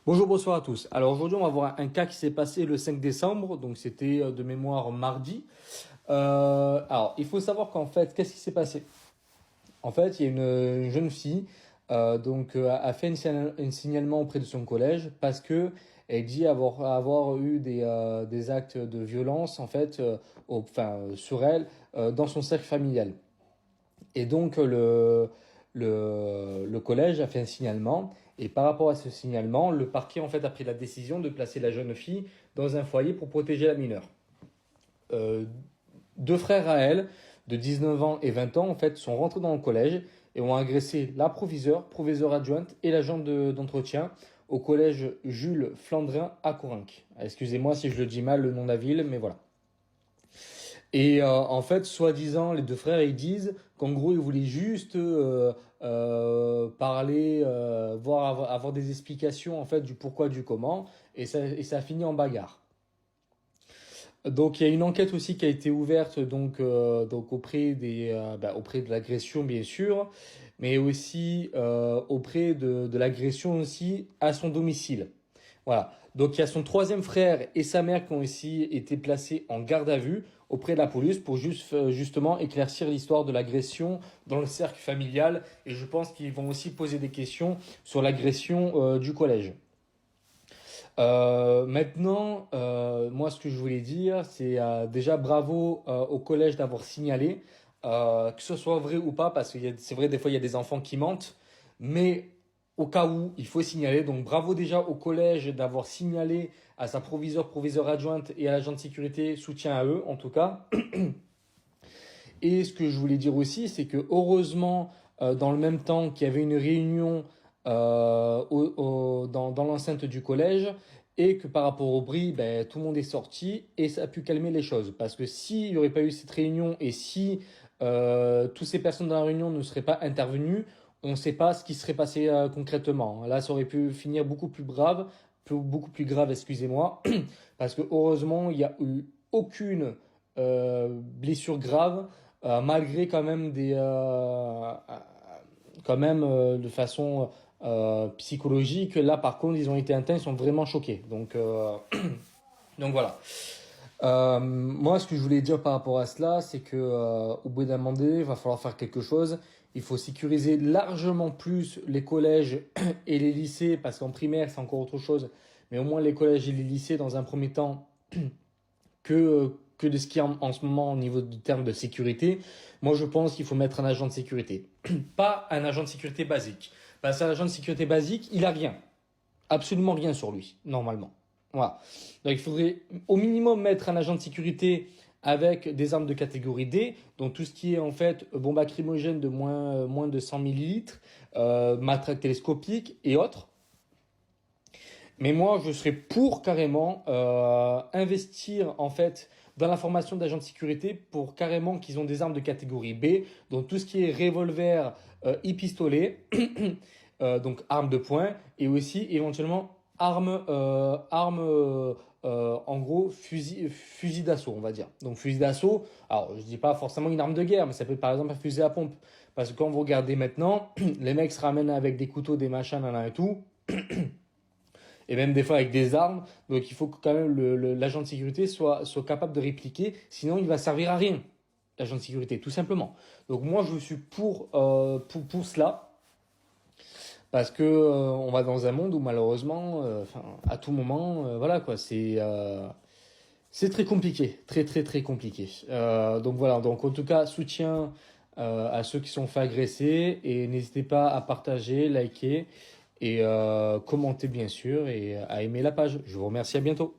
Bonjour, bonsoir à tous. Alors aujourd'hui, on va voir un cas qui s'est passé le 5 décembre, donc c'était de mémoire mardi. Alors, il faut savoir qu'en fait, qu'est-ce qui s'est passé? En fait, il y a une jeune fille a fait un signalement auprès de son collège parce que elle dit avoir eu des actes de violence en fait, sur elle dans son cercle familial. Et donc le collège a fait un signalement et par rapport à ce signalement, le parquet en fait a pris la décision de placer la jeune fille dans un foyer pour protéger la mineure. Euh, Deux frères à elle, de 19 ans et 20 ans, en fait, sont rentrés dans le collège et ont agressé la proviseure adjointe et l'agent d'entretien au collège Jules Flandrin à Courinc. Excusez-moi si je le dis mal le nom de la ville, mais voilà. Et en fait, soi-disant, les deux frères, ils disent qu'en gros, ils voulaient juste parler, avoir des explications en fait du pourquoi, du comment, et ça a fini en bagarre. Donc il y a une enquête aussi qui a été ouverte donc auprès de l'agression bien sûr, mais aussi auprès de l'agression aussi à son domicile. Voilà. Donc il y a son troisième frère et sa mère qui ont aussi été placés en garde à vue auprès de la police pour justement éclaircir l'histoire de l'agression dans le cercle familial, et je pense qu'ils vont aussi poser des questions sur l'agression du collège. Moi, ce que je voulais dire, c'est déjà bravo au collège d'avoir signalé, que ce soit vrai ou pas, parce que c'est vrai, des fois, il y a des enfants qui mentent, mais au cas où, il faut signaler. Donc, bravo déjà au collège d'avoir signalé à sa proviseur adjointe et à l'agent de sécurité, soutien à eux, en tout cas. Et ce que je voulais dire aussi, c'est que heureusement, dans le même temps qu'il y avait une réunion dans l'enceinte du collège, et que par rapport au bruit, ben, tout le monde est sorti et ça a pu calmer les choses. Parce que s'il n'y aurait pas eu cette réunion et si toutes ces personnes dans la réunion ne seraient pas intervenues, on ne sait pas ce qui serait passé concrètement. Là, ça aurait pu finir beaucoup plus grave, excusez-moi, parce que heureusement, il n'y a eu aucune blessure grave malgré quand même de façon psychologique. Là, par contre, ils ont été atteints, ils sont vraiment choqués. Donc voilà. Moi, ce que je voulais dire par rapport à cela, c'est que au bout d'un moment donné, il va falloir faire quelque chose. Il faut sécuriser largement plus les collèges et les lycées, parce qu'en primaire, c'est encore autre chose. Mais au moins les collèges et les lycées, dans un premier temps, que de ce qu'il y a en ce moment au niveau du terme de sécurité. Moi, je pense qu'il faut mettre un agent de sécurité. Pas un agent de sécurité basique. Parce qu'un agent de sécurité basique, il a rien. Absolument rien sur lui, normalement. Voilà. Donc, il faudrait au minimum mettre un agent de sécurité avec des armes de catégorie D, donc tout ce qui est en fait bombe lacrymogène de moins de 100 millilitres, matraque télescopique et autres. Mais moi, je serais pour carrément investir en fait dans la formation d'agents de sécurité pour carrément qu'ils ont des armes de catégorie B, donc tout ce qui est revolver e-pistolet, donc armes de poing, et aussi éventuellement en gros fusil d'assaut, on va dire. Donc fusil d'assaut, alors je dis pas forcément une arme de guerre, mais ça peut être par exemple un fusil à pompe. Parce que quand vous regardez maintenant, les mecs se ramènent avec des couteaux, des machins, nan, et tout et même des fois avec des armes. Donc il faut que quand même l'agent de sécurité soit capable de répliquer, sinon il va servir à rien, l'agent de sécurité, tout simplement. Donc moi je suis pour cela, parce que on va dans un monde où malheureusement, à tout moment, voilà quoi, c'est très compliqué, très très très compliqué. Donc voilà, donc en tout cas soutien à ceux qui sont fait agresser, et n'hésitez pas à partager, liker et commenter bien sûr, et à aimer la page. Je vous remercie, à bientôt.